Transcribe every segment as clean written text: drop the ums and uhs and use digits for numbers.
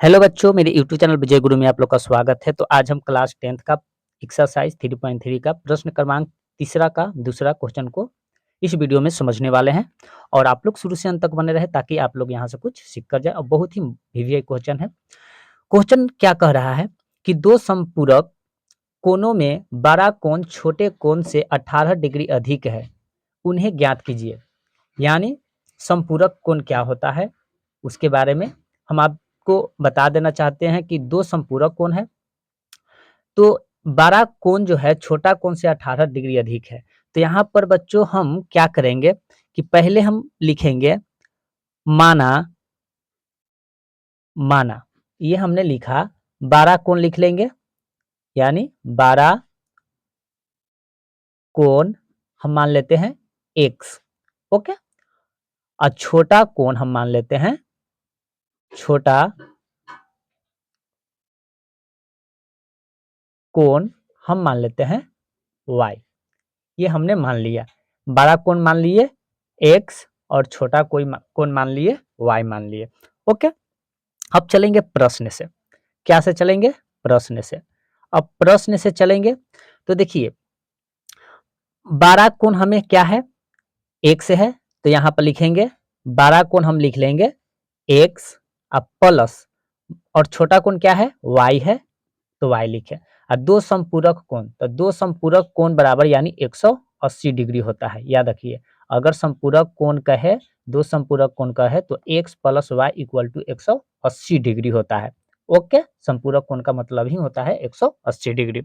Hello बच्चों, मेरे YouTube channel विजय गुरु में आप लोग का स्वागत है। तो आज हम क्लास 10th का एक्सरसाइज 3.3 का प्रश्न क्रमांक तीसरा का दूसरा क्वेश्चन को इस वीडियो में समझने वाले हैं। और आप लोग शुरू से अंत तक बने रहे ताकि आप लोग यहाँ से कुछ सीख कर जाए। और बहुत ही वीवीआई क्वेश्चन है। क्वेश्चन क्या कह रहा है कि दो समपूरक कोनों में बड़ा कोण छोटे कोण से 18 डिग्री अधिक है, उन्हें ज्ञात कीजिए। यानी समपूरक कोण क्या होता है उसके बारे में हम आपको बता देना चाहते हैं कि दो समपूरक कोण है, तो बड़ा कोण जो है छोटा कोण से 18 डिग्री अधिक है। तो यहाँ पर बच्चों हम क्या करेंगे कि पहले हम लिखेंगे माना माना ये हमने लिखा, बड़ा कोण लिख लेंगे यानी बड़ा कोण हम मान लेते हैं x। ओके, और छोटा कोण हम मान लेते हैं छोटा कोण हम मान लेते हैं y। ये हमने मान लिया, बड़ा कोण मान लिए x और छोटा कोई कोण मान लिए y मान लिए। ओके, अब चलेंगे प्रश्न से। क्या से चलेंगे? प्रश्न से। अब प्रश्न से चलेंगे तो देखिए, बड़ा कोण हमें क्या है? x है, तो यहाँ पर लिखेंगे बड़ा कोण हम लिख लेंगे x अब प्लस, और छोटा कोण क्या है? y है, तो y लिखे। और दो समपूरक कोण, तो दो समपूरक कोण बराबर यानी 180 डिग्री होता है। याद रखिए, अगर समपूरक कोण कहे, दो समपूरक कोण कहे तो x plus y equal to 180 degree होता है। ओके, समपूरक कोण का मतलब ही होता है 180 डिग्री।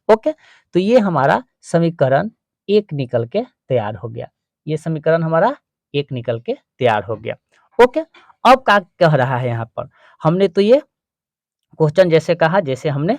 ओके, तो ये हमारा समीकरण एक निकल के तैयार हो गया। ये समीकरण हमारा एक निकल के तैयार हो गया। ओके, अब क्या कह रहा है यहाँ पर? हमने तो ये क्वेश्चन जैसे कहा, जैसे हमने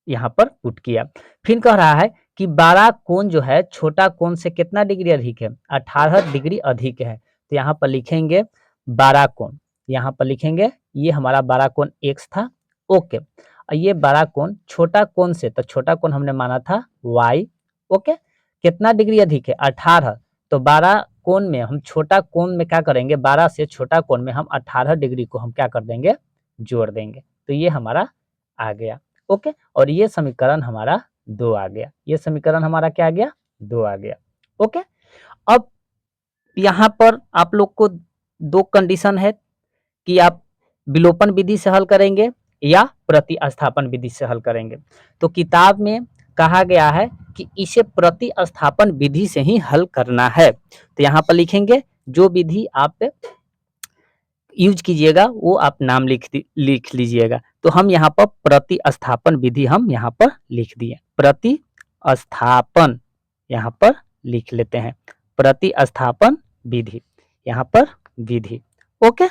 यहाँ पर पुट किया। फिर कह रहा है कि बड़ा कोण जो है छोटा कोण से कितना डिग्री अधिक है? 18 डिग्री अधिक है। तो यहाँ पर लिखेंगे बड़ा कोण, यहाँ पर लिखेंगे ये हमारा बड़ा कोण x था। ओके, और ये बड़ा कोण छोटा कोण से, तो छोटा कोण हमने माना था y। ओके, कितना डिग्री अधिक है? 18। तो बड़ा कोण में हम छोटा कोण में क्या करेंगे? 12 से छोटा कोण में हम 18 डिग्री को हम क्या कर देंगे? जोड़ देंगे। तो ये हमारा आ गया। ओके, और ये समीकरण हमारा 2 आ गया। ये समीकरण हमारा क्या आ गया? 2 आ गया। ओके, अब यहाँ पर आप लोग को दो कंडीशन है कि आप विलोपन विधि से हल करेंगे या प्रतिस्थापन विधि से हल करेंगे। तो किताब में कहा गया है कि इसे प्रतिस्थापन विधि से ही हल करना है। तो यहाँ पर लिखेंगे जो विधि आप यूज कीजिएगा वो आप नाम लिख लीजिएगा। तो हम यहाँ पर प्रतिस्थापन विधि हम यहाँ पर लिख दिए। प्रतिस्थापन यहाँ पर लिख लेते हैं, प्रतिस्थापन विधि यहाँ पर विधि। ओके,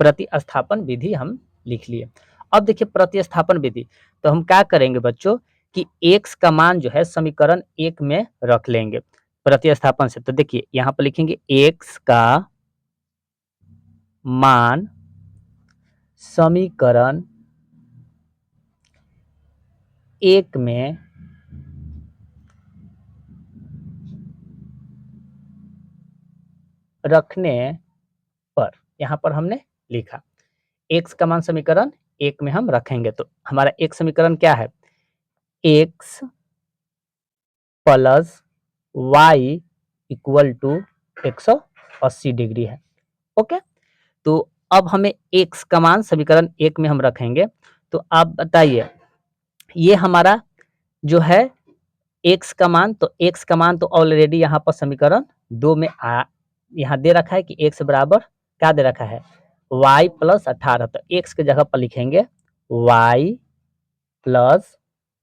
प्रतिस्थापन विधि हम लिख लिए। अब देखिए प्रतिस्थापन विधि, तो हम क्या करेंगे बच्चों कि x का मान जो है समीकरण एक में रख लेंगे प्रतिस्थापन से। तो देखिए यहाँ पर लिखेंगे x का मान समीकरण एक में रखने पर, यहाँ पर हमने लिखा x का मान समीकरण एक में हम रखेंगे। तो हमारा एक समीकरण क्या है? x plus y equal to 180 degree है। ओके, तो अब हमें x का मान समीकरण एक में हम रखेंगे। तो आप बताइए, ये हमारा जो है x का मान, तो x का मान तो ऑलरेडी यहाँ पर समीकरण 2 में यहाँ दे रखा है कि x बराबर क्या दे रखा है? y plus 18। तो x के जगह पर लिखेंगे y प्लस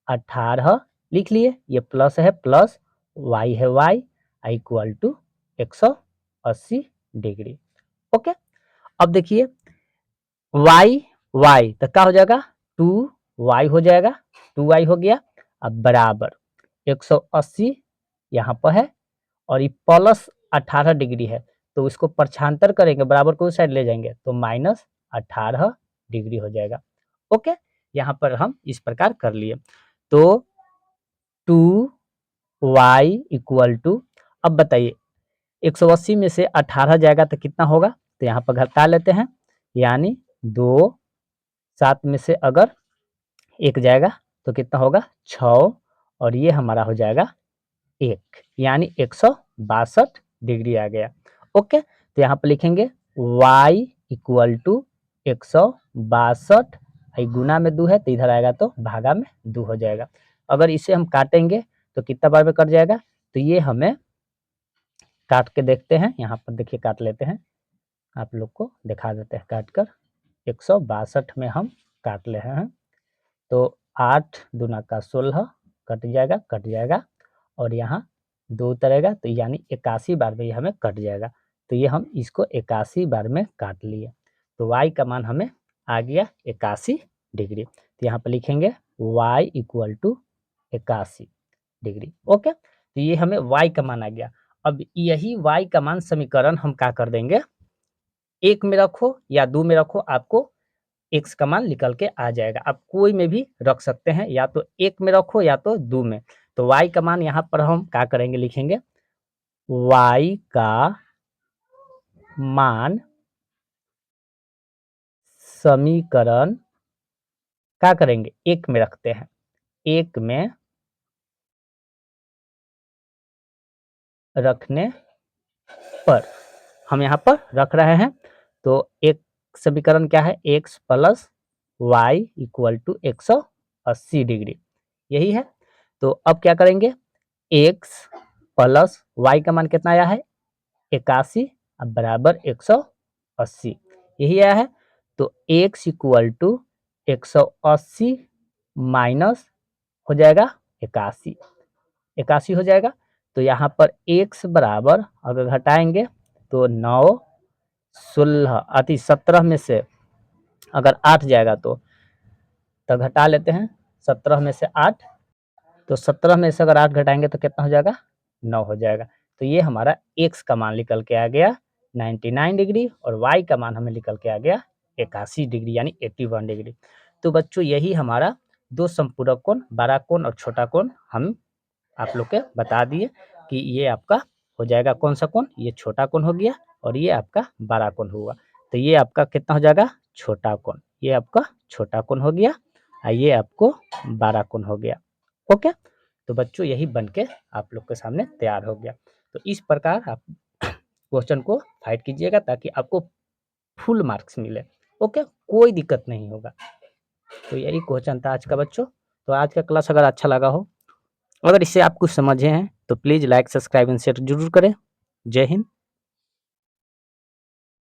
18 लिख लिए, ये प्लस है प्लस, y है y equal to 180 degree. Okay, अब देखिए y y तो क्या हो जाएगा? 2y हो जाएगा, 2y हो गया। अब बराबर 180 यहाँ पर है, और ये प्लस 18 डिग्री है, तो इसको प्रक्षांतर करेंगे, बराबर को उस साइड ले जाएंगे तो माइनस 18 डिग्री हो जाएगा। ओके, यहाँ पर हम इस प्रकार कर लिए। तो 2y इक्वल टू, अब बताइए 180 में से 18 जाएगा तो कितना होगा? तो यहाँ पर घटा लेते हैं, यानी 2, 7 में से अगर 1 जाएगा तो कितना होगा 6 और ये हमारा हो जाएगा 1 यानी 162 डिग्री आ गया। ओके, तो यहाँ पर लिखेंगे y इक्वल टू 162, गुना में 2 है तो इधर आएगा तो भागा में 2 हो जाएगा। अगर इसे हम काटेंगे तो कितना बार में कट जाएगा, तो ये हमें काट के देखते हैं। यहाँ पर देखिए काट लेते हैं, आप लोग को दिखा देते हैं काट कर। 162 में हम काट ले रहे हैं तो 8 दूना का 16 कट जाएगा और यहाँ 2 उतरेगा तो यानी 81 बार में ये हमें कट जाएगा। तो ये हम इसको 81 बार में काट लिए तो y का मान हमें आ गया 81 डिग्री। तो यहाँ पर लिखेंगे y equal to 81 degree. Okay, तो ये हमें y का मान आ गया। अब यही y का मान समीकरण हम क्या कर देंगे, 1 में रखो या 2 में रखो, आपको x का मान निकल के आ जाएगा। आप कोई में भी रख सकते हैं, या तो 1 में रखो या तो 2 में। तो y का मान यहाँ पर हम क्या करेंगे, लिखेंगे y का मान समीकरण क्या करेंगे 1 में रखते हैं। 1 में रखने पर हम यहाँ पर रख रहे हैं तो एक समीकरण क्या है, x plus Y equal to 180 degree, यही है। तो अब क्या करेंगे, x प्लस वाई का मान कितना आया है 81 अब बराबर 180, यही आया है। तो x इक्वल टू 180 माइनस हो जाएगा 81 हो जाएगा। तो यहाँ पर x बराबर अगर घटाएंगे तो 9, 16 अति 17 में से अगर 8 जाएगा तो घटा लेते हैं 17 में से 8, तो 17 में से अगर 8 घटाएंगे तो कितना हो जाएगा 9 हो जाएगा। तो ये हमारा x का मान निकल के आ गया 99 डिग्री और y का मान हमें निकल के आ गया 81 डिग्री यानी 81 डिग्री। तो बच्चों यही हमारा दो समपूरक कोण, बड़ा कोण और छोटा कोण हम आप लोग के बता दिए कि ये आपका हो जाएगा कौन सा कोण, ये छोटा कोण हो गया और ये आपका बड़ा कोण हुआ। तो ये आपका कितना हो जाएगा छोटा कोण, ये आपका छोटा कोण हो गया और ये आपको बड़ा कोण हो गया। ओके, तो बच्चों यही बन के आप लोग के सामने तैयार हो गया। तो इस प्रकार आप क्वेश्चन को फाइट कीजिएगा ताकि आपको फुल मार्क्स मिले। ओके, कोई दिक्कत नहीं होगा। तो यही क्वेश्चन था आज का बच्चों। तो आज का क्लास अगर अच्छा लगा हो, अगर इससे आप कुछ समझे हैं तो please like, subscribe and share जरूर करें। जय हिंद।